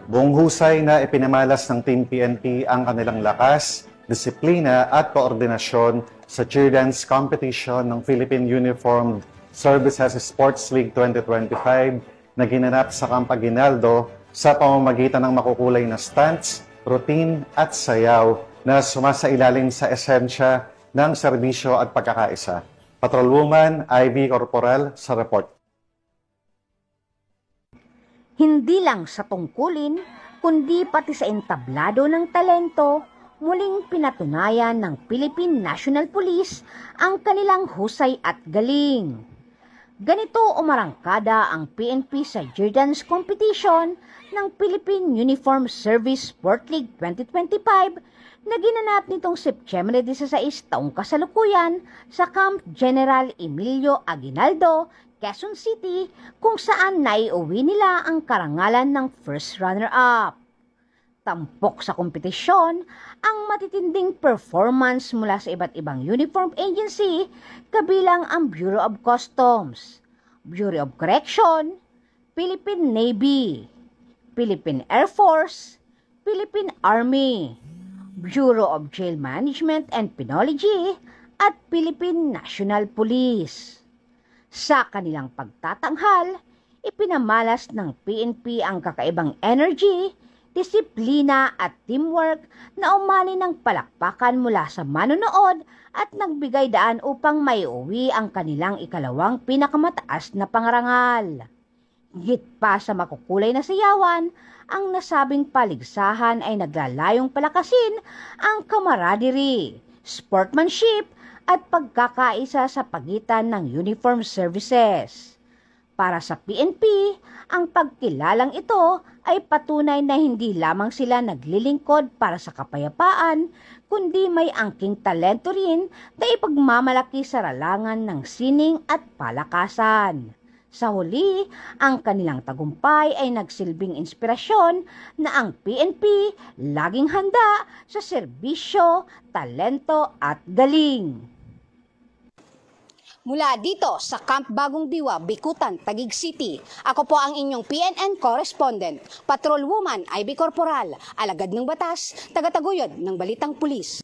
Buong husay na ipinamalas ng Team PNP ang kanilang lakas, disiplina at koordinasyon sa cheer dance competition ng Philippine Uniformed Services Sports League 2025 na ginanap sa Camp Aguinaldo sa pamamagitan ng makukulay na stunts, routine at sayaw na sumasailalim sa esensya ng serbisyo at pagkakaisa. Patrolwoman Ivy Corporal sa report. Hindi lang sa tungkulin, kundi pati sa entablado ng talento, muling pinatunayan ng Philippine National Police ang kanilang husay at galing. Ganito umarangkada ang PNP sa cheer dance competition ng Philippine Uniformed Service Sport League 2025 na ginanap nitong September 16 taong kasalukuyan sa Camp General Emilio Aguinaldo, Quezon City, kung saan naiuwi nila ang karangalan ng first runner-up. Tampok sa kompetisyon ang matitinding performance mula sa iba't ibang uniform agency kabilang ang Bureau of Customs, Bureau of Correction, Philippine Navy, Philippine Air Force, Philippine Army, Bureau of Jail Management and Penology at Philippine National Police. Sa kanilang pagtatanghal, ipinamalas ng PNP ang kakaibang energy, disiplina at teamwork na umani ng palakpakan mula sa manonood at nagbigay daan upang maiuwi ang kanilang ikalawang pinakamataas na pangarangal. Higit pa sa makukulay na sayawan, ang nasabing paligsahan ay naglalayong palakasin ang camaraderie, sportsmanship at pagkakaisa sa pagitan ng uniform services. Para sa PNP, ang pagkilalang ito ay patunay na hindi lamang sila naglilingkod para sa kapayapaan, kundi may angking talento rin na ipagmamalaki sa ralangan ng sining at palakasan. Sa huli, ang kanilang tagumpay ay nagsilbing inspirasyon na ang PNP laging handa sa serbisyo, talento at galing. Mula dito sa Camp Bagong Diwa, Bikutan, Taguig City, ako po ang inyong PNN correspondent, Patrolwoman Ivy Corporal, alagad ng batas, tagataguyod ng Balitang Pulis.